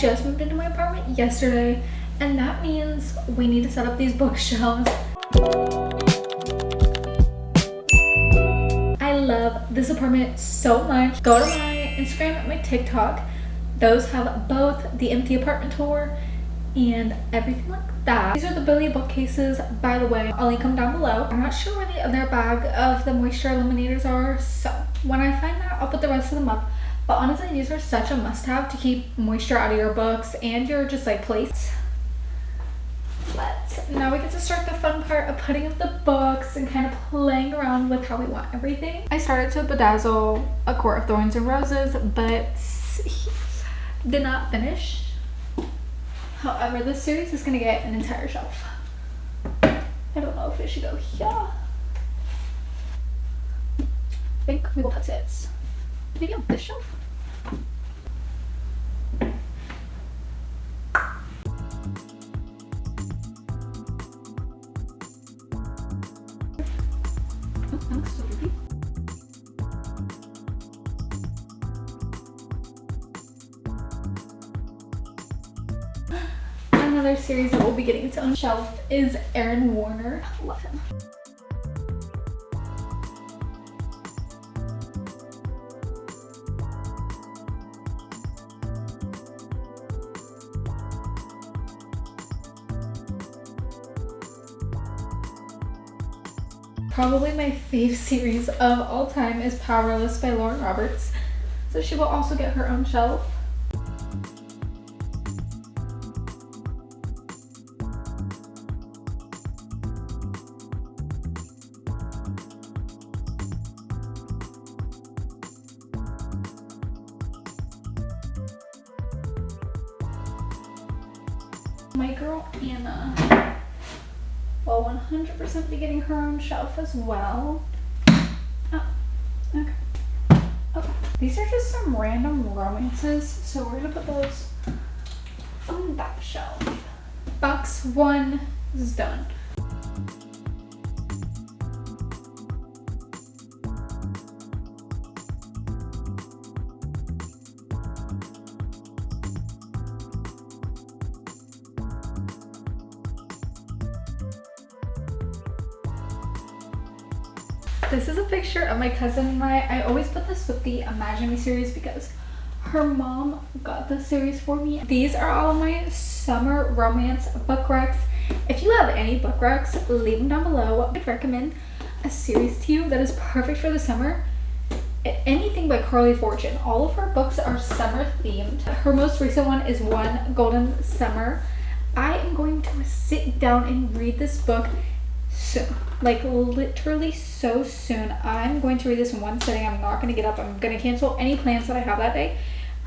Just moved into my apartment yesterday, and that means we need to set up these bookshelves. I love this apartment so much. Go to my Instagram and my TikTok. Those have both the empty apartment tour and everything like that. These are the Billy bookcases, by the way. I'll link them down below. I'm not sure where the other bag of the moisture eliminators are, so when I find that, I'll put the rest of them up. But honestly, these are such a must-have to keep moisture out of your books and your just like plates. But now we get to start the fun part of putting up the books and kind of playing around with how we want everything. I started to bedazzle A Court of Thorns and Roses, but did not finish. However, this series is going to get an entire shelf. I don't know if it should go here. I think we will put it maybe on this shelf. That looks so pretty. Another series that will be getting its own shelf is Aaron Warner. Love him. Probably my fave series of all time is Powerless by Lauren Roberts, so she will also get her own shelf. My girl Anna will 100% be getting her own shelf as well. Oh, okay. Okay. These are just some random romances, so we're gonna put those on that shelf. Box 1 is done. This is a picture of my cousin and I always put this with the Imagine Me series because her mom got this series for me. These are all of my summer romance book recs. If you have any book recs, leave them down below. I'd recommend a series to you that is perfect for the summer. Anything by Carly Fortune. All of her books are summer themed. Her most recent one is One Golden Summer. I am going to sit down and read this book soon, like literally so soon. I'm going to read this in one sitting. I'm not going to get up. I'm going to cancel any plans that I have that day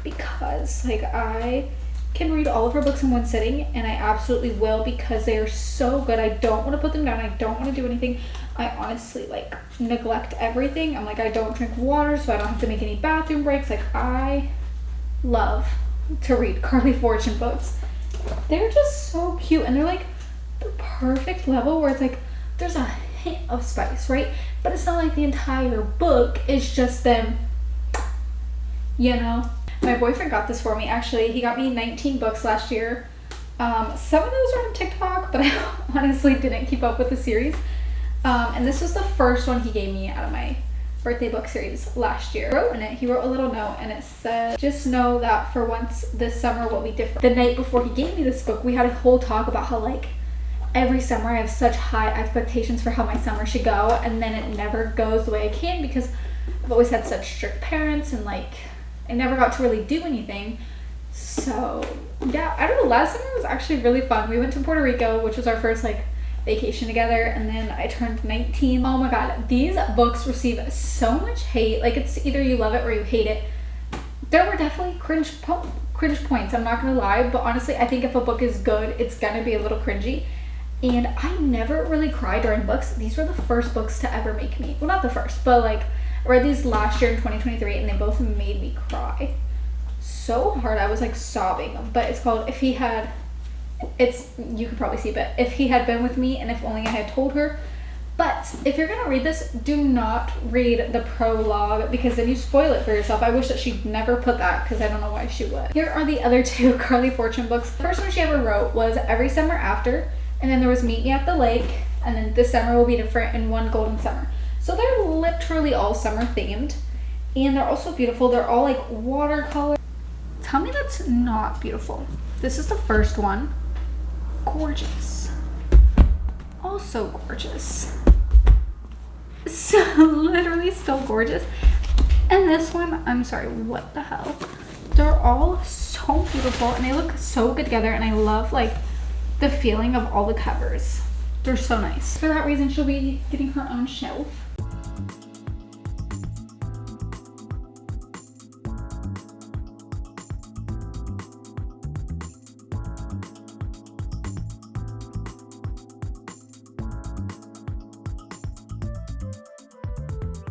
because like I can read all of her books in one sitting, and I absolutely will because they are so good. I don't want to put them down. I don't want to do anything. I honestly like neglect everything. I'm like, I don't drink water so I don't have to make any bathroom breaks. Like I love to read Carly Fortune books. They're just so cute, and they're like the perfect level where it's like there's a hint of spice, right? But it's not like the entire book is just them, you know? My boyfriend got this for me, actually. He got me 19 books last year. Some of those are on TikTok, but I honestly didn't keep up with the series. And this was the first one he gave me out of my birthday book series last year. He wrote a little note, and it said, just know that for once this summer will be different. The night before he gave me this book, we had a whole talk about how like every summer I have such high expectations for how my summer should go, and then it never goes the way I can because I've always had such strict parents and like I never got to really do anything. So yeah, I don't know, last summer was actually really fun. We went to Puerto Rico, which was our first like vacation together, and then I turned 19. Oh my god, these books receive so much hate. Like it's either you love it or you hate it. There were definitely cringe points, I'm not gonna lie, but honestly I think if a book is good, it's gonna be a little cringy. And I never really cried during books. These were the first books to ever make me, well not the first, but like I read these last year in 2023 and they both made me cry so hard. I was like sobbing. But it's called If He Had, you could probably see, but If He Had Been With Me and If Only I Had Told Her. But if you're gonna read this, do not read the prologue because then you spoil it for yourself. I wish that she'd never put that because I don't know why she would. Here are the other two Carly Fortune books. The first one she ever wrote was Every Summer After, and then there was Meet Me at the Lake, and then This Summer Will Be Different and One Golden Summer. So they're literally all summer themed, and they're also beautiful. They're all like watercolor. Tell me that's not beautiful. This is the first one. Gorgeous. Also gorgeous. So literally still gorgeous. And this one, I'm sorry, what the hell? They're all so beautiful and they look so good together, and I love like the feeling of all the covers. They're so nice. For that reason, she'll be getting her own shelf.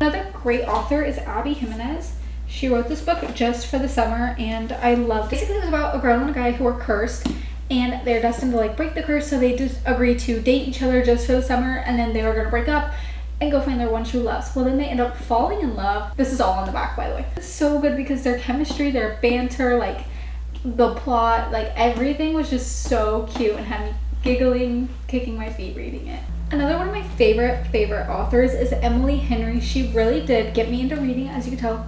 Another great author is Abby Jimenez. She wrote this book just for the summer and I loved it. Basically, it was about a girl and a guy who are cursed and they're destined to like break the curse, so they just agree to date each other just for the summer, and then they were gonna break up and go find their one true loves. Well, then they end up falling in love. This is all on the back, by the way. It's so good because their chemistry, their banter, like the plot, like everything was just so cute and had me giggling, kicking my feet reading it. Another one of my favorite authors is Emily Henry. She really did get me into reading, as you can tell.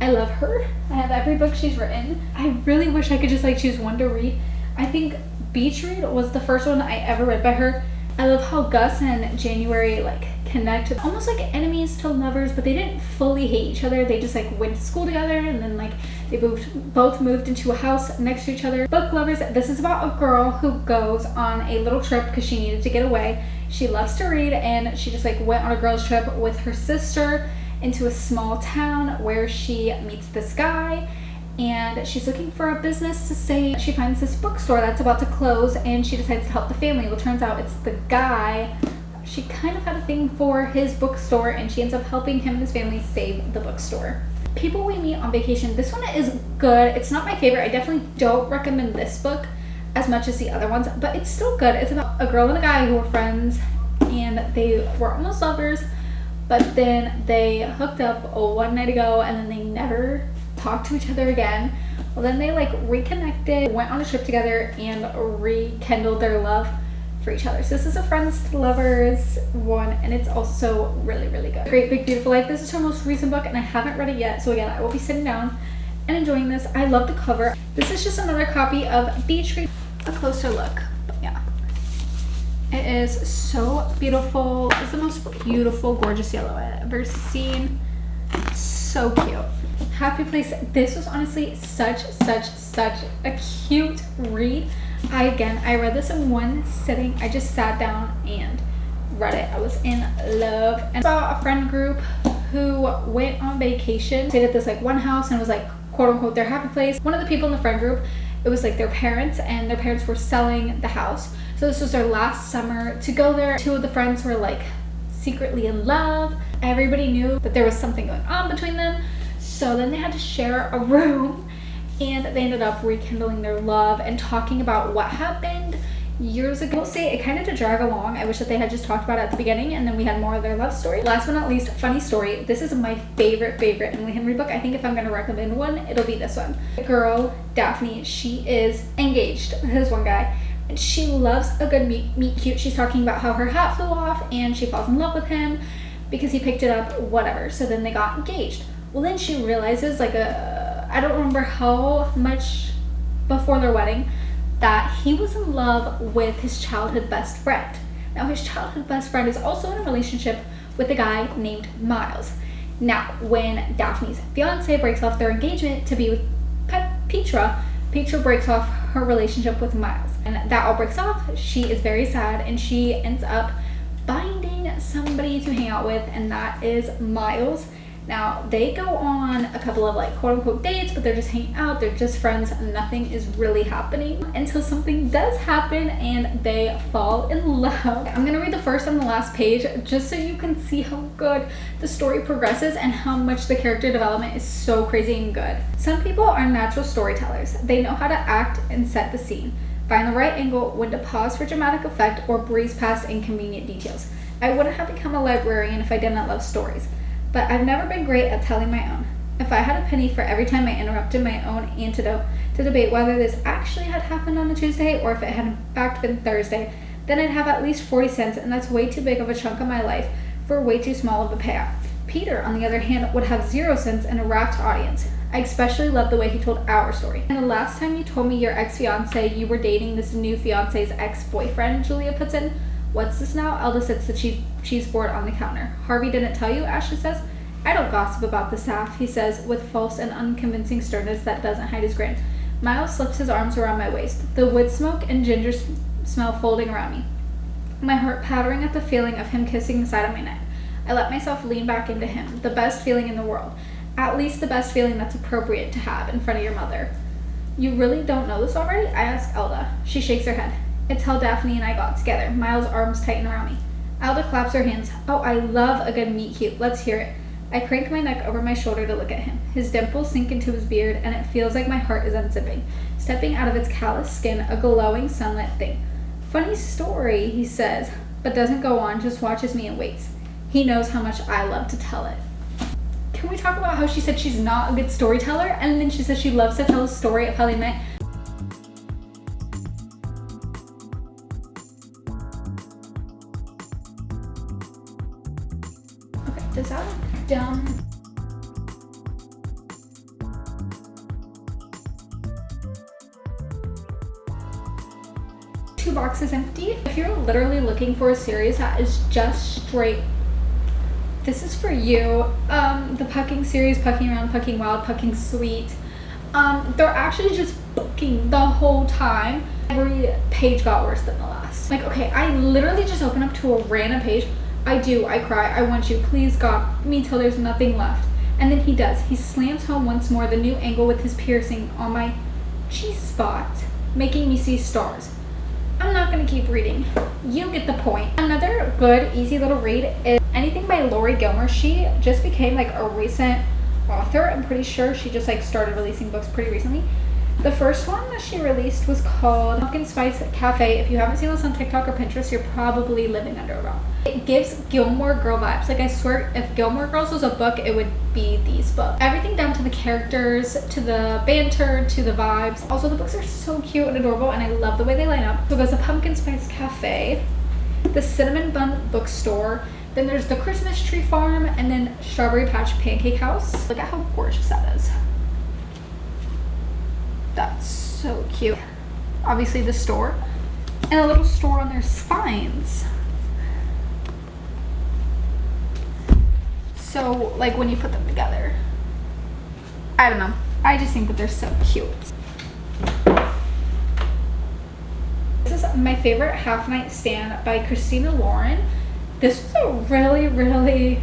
I love her. I have every book she's written. I really wish I could just like choose one to read. I think Beach Read was the first one I ever read by her. I love how Gus and January like connect, almost like enemies to lovers, but they didn't fully hate each other. They just like went to school together, and then like they both moved into a house next to each other. Book lovers, this is about a girl who goes on a little trip because she needed to get away. She loves to read, and she just like went on a girls trip with her sister into a small town where she meets this guy, and she's looking for a business to save. She finds this bookstore that's about to close, and she decides to help the family. Well, it turns out it's the guy. She kind of had a thing for his bookstore, and she ends up helping him and his family save the bookstore. People We Meet on Vacation. This one is good. It's not my favorite. I definitely don't recommend this book as much as the other ones, but it's still good. It's about a girl and a guy who were friends, and they were almost lovers, but then they hooked up one night ago, and then they never talked to each other again. Well, then they like reconnected, went on a trip together, and rekindled their love for each other. So this is a friends to lovers one, and it's also really good. Great Big Beautiful Life. This is her most recent book, and I haven't read it yet, so again, I will be sitting down and enjoying this. I love the cover. This is just another copy of Beach Read. A closer look, but yeah, it is so beautiful. It's the most beautiful, gorgeous yellow I've ever seen. So cute. Happy Place. This was honestly such a cute read. I read this in one sitting. I just sat down and read it. I was in love. And I saw a friend group who went on vacation, stayed at this like one house, and it was like quote unquote their happy place. One of the people in the friend group, it was like their parents, and their parents were selling the house. So this was their last summer to go there. Two of the friends were like secretly in love. Everybody knew that there was something going on between them. So then they had to share a room, and they ended up rekindling their love and talking about what happened years ago. I will say it kind of did drag along. I wish that they had just talked about it at the beginning, and then we had more of their love story. Last but not least, funny story. This is my favorite Emily Henry book. I think if I'm going to recommend one, it'll be this one. The girl, Daphne, she is engaged to this one guy, and she loves a good meet cute. She's talking about how her hat flew off, and she falls in love with him because he picked it up, whatever. So then they got engaged. Well, then she realizes, like, I don't remember how much before their wedding, that he was in love with his childhood best friend. Now, his childhood best friend is also in a relationship with a guy named Miles. Now, when Daphne's fiance breaks off their engagement to be with Petra breaks off her relationship with Miles. And that all breaks off. She is very sad, and she ends up finding somebody to hang out with, and that is Miles. Now, they go on a couple of like quote unquote dates, but they're just hanging out, they're just friends, nothing is really happening until something does happen and they fall in love. I'm gonna read the first and the last page just so you can see how good the story progresses and how much the character development is so crazy and good. Some people are natural storytellers. They know how to act and set the scene, find the right angle, when to pause for dramatic effect, or breeze past inconvenient details. I wouldn't have become a librarian if I didn't love stories, but I've never been great at telling my own. If I had a penny for every time I interrupted my own antidote to debate whether this actually had happened on a Tuesday or if it had in fact been Thursday, then I'd have at least 40 cents, and that's way too big of a chunk of my life for way too small of a payout. Peter, on the other hand, would have 0 cents and a rapt audience. I especially loved the way he told our story. And the last time you told me your ex-fiance you were dating this new fiance's ex-boyfriend, Julia puts in. What's this now? Elda sits the cheese board on the counter. Harvey didn't tell you, Ashley says. I don't gossip about the staff, he says, with false and unconvincing sternness that doesn't hide his grin. Miles slips his arms around my waist, the wood smoke and ginger smell folding around me, my heart pattering at the feeling of him kissing the side of my neck. I let myself lean back into him, the best feeling in the world. At least the best feeling that's appropriate to have in front of your mother. You really don't know this already? I ask Elda. She shakes her head. It's how Daphne and I got together. Miles' arms tighten around me. Elda claps her hands. Oh, I love a good meet cute. Let's hear it. I crank my neck over my shoulder to look at him. His dimples sink into his beard, and it feels like my heart is unzipping, stepping out of its callous skin, a glowing sunlit thing. Funny story, he says, but doesn't go on, just watches me and waits. He knows how much I love to tell it. Can we talk about how she said she's not a good storyteller, and then she says she loves to tell a story of how they met? Okay, does that look dumb? Two boxes empty. If you're literally looking for a series that is just straight, this is for you. The Pucking series, Pucking Around, Pucking Wild, Pucking Sweet. They're actually just booking the whole time. Every page got worse than the last. Like, okay, I literally just open up to a random page. I cry, I want you, please God, me till there's nothing left. And then he does. He slams home once more the new angle with his piercing on my G-spot, making me see stars. I'm not gonna keep reading. You get the point. Another good, easy little read is anything by Lori Gilmer. She just became like a recent author. I'm pretty sure she just like started releasing books pretty recently. The first one that she released was called Pumpkin Spice Cafe. If you haven't seen this on TikTok or Pinterest, you're probably living under a rock. It gives Gilmore Girl vibes. Like, I swear, if Gilmore Girls was a book, it would be these books. Everything down to the characters, to the banter, to the vibes. Also, the books are so cute and adorable, and I love the way they line up. So there's the Pumpkin Spice Cafe, the Cinnamon Bun Bookstore, then there's the Christmas Tree Farm, and then Strawberry Patch Pancake House. Look at how gorgeous that is. That's so cute. Obviously the store, and a little store on their spines. So like when you put them together, I don't know, I just think that they're so cute. This is my favorite Half Night Stand by Christina Lauren. This was a really,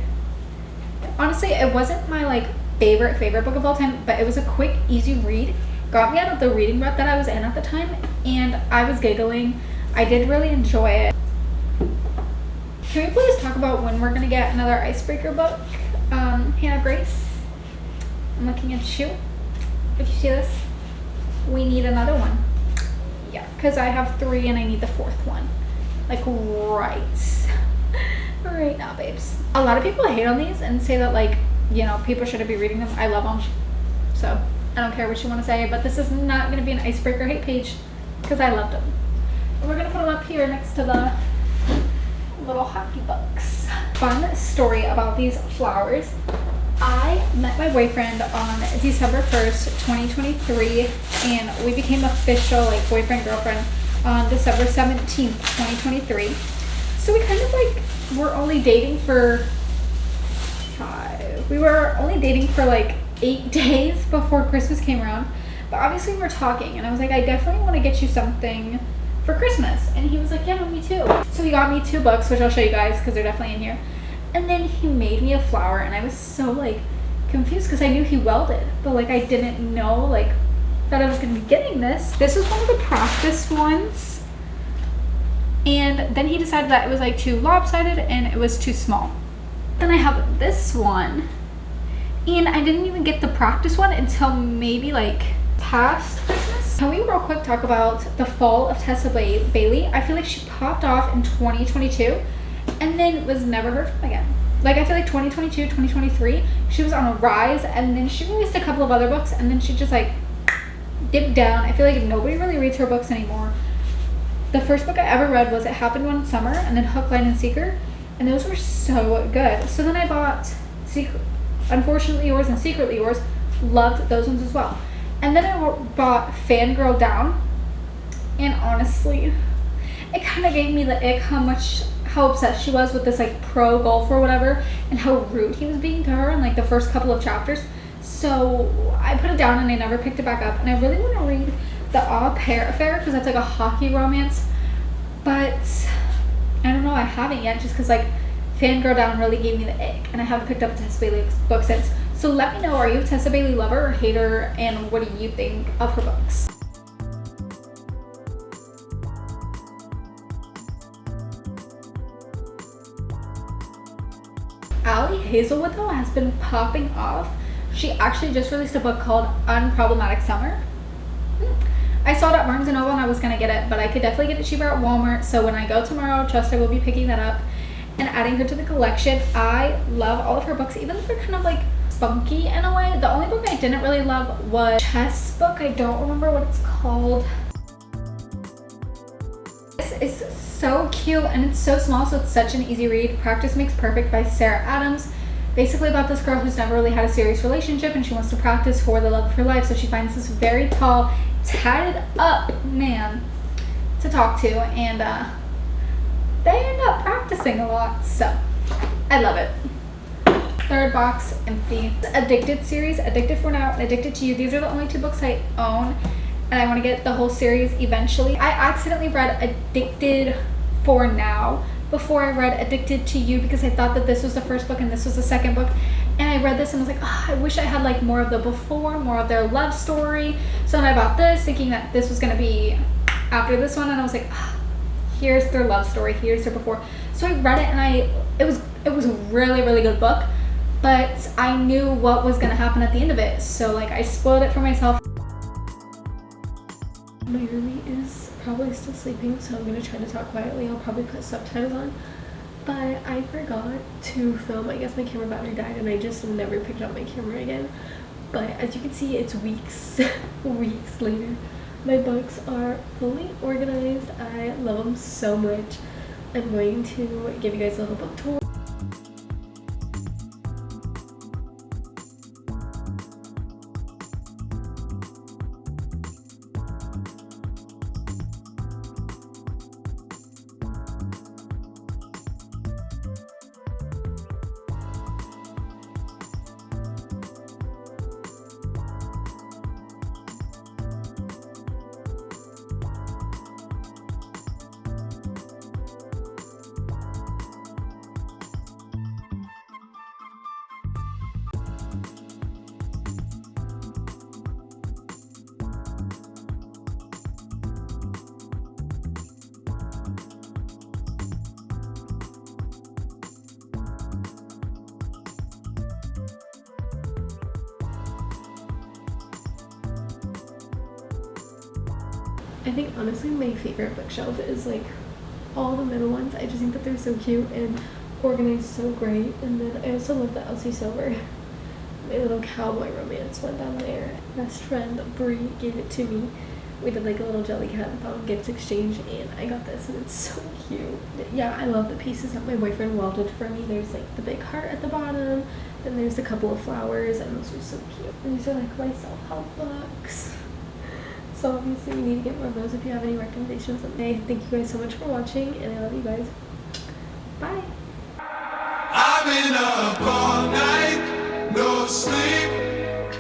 honestly, it wasn't my like favorite book of all time, but it was a quick, easy read. Got me out of the reading rut that I was in at the time, and I was giggling. I did really enjoy it. Can we please talk about when we're gonna get another icebreaker book? Hannah Grace, I'm looking at you. If you see this, we need another one. Yeah, because I have 3 and I need the 4th one. Like right now, babes. A lot of people hate on these and say that, like, you know, people shouldn't be reading them. I love them. So I don't care what you want to say, but this is not going to be an icebreaker hate page because I loved them. We're going to put them up here next to the little hockey books. Fun story about these flowers. I met my boyfriend on December 1st, 2023, and we became official like boyfriend girlfriend on December 17th, 2023. So we kind of like were only dating for like 8 days before Christmas came around, but obviously we were talking, and I was like, I definitely want to get you something for Christmas, and he was like, yeah, no, me too. So he got me 2 books, which I'll show you guys because they're definitely in here, and then he made me a flower, and I was so like confused because I knew he welded, but like I didn't know like that I was going to be getting this. This was one of the practice ones, and then he decided that it was like too lopsided and it was too small. Then I have this one, and I didn't even get the practice one until maybe like past Christmas. Can we real quick talk about the fall of Tessa Bailey? I feel like she popped off in 2022, and then was never heard from again. Like, I feel like 2022, 2023, she was on a rise, and then she released a couple of other books, and then she just like dipped down. I feel like nobody really reads her books anymore. The first book I ever read was It Happened One Summer, and then Hook, Line, and Seeker, and those were so good. So then I bought Unfortunately Yours and Secretly Yours. Loved those ones as well. And then I bought Fangirl Down, and honestly, it kind of gave me the ick how obsessed she was with this like pro golfer or whatever, and how rude he was being to her in like the first couple of chapters. So I put it down and I never picked it back up. And I really want to read The Au Pair Affair because that's like a hockey romance, but I don't know, I haven't yet, just because like Fangirl Down really gave me the ick, and I haven't picked up a Tessa Bailey book since. So let me know, are you a Tessa Bailey lover or hater, and what do you think of her books? Ali Hazelwood though has been popping off. She actually just released a book called Unproblematic Summer. I saw it at Barnes & Noble and I was gonna get it, but I could definitely get it cheaper at Walmart. So when I go tomorrow, trust I will be picking that up and adding her to the collection. I love all of her books, even if they're kind of like spunky in a way. The only book I didn't really love was Chess book. I don't remember what it's called. This is so cute and it's so small, so it's such an easy read. Practice Makes Perfect by Sarah Adams. Basically about this girl who's never really had a serious relationship and she wants to practice for the love of her life. So she finds this very tall, tatted up man to talk to, and they end up practicing a lot. So I love it. Third box empty. Addicted series, Addicted for Now and Addicted to You. These are the only 2 books I own, and I want to get the whole series eventually. I accidentally read Addicted for Now before I read Addicted to You because I thought that this was the first book and this was the second book, and I read this and was like, oh, I wish I had like more of the before, more of their love story. So then I bought this thinking that this was going to be after this one, and I was like, oh, here's their love story, here's their before. So I read it, and it was a really, really good book, but I knew what was going to happen at the end of it, so like I spoiled it for myself. My roommate is probably still sleeping, so I'm gonna try to talk quietly. I'll probably put subtitles on, but I forgot to film. I guess my camera battery died and I just never picked up my camera again. But as you can see, it's weeks weeks later. My books are fully organized. I love them so much. I'm going to give you guys a little book tour. I think honestly my favorite bookshelf is like all the middle ones. I just think that they're so cute and organized so great. And then I also love the Elsie Silver, my little cowboy romance one down there. Best friend Brie gave it to me. We did like a little Jellycat gift exchange, and I got this and it's so cute. Yeah, I love the pieces that my boyfriend welded for me. There's like the big heart at the bottom, and there's a couple of flowers, and those are so cute. And these are like my self-help books. So obviously you need to get more of those if you have any recommendations. Thank you guys so much for watching, and I love you guys.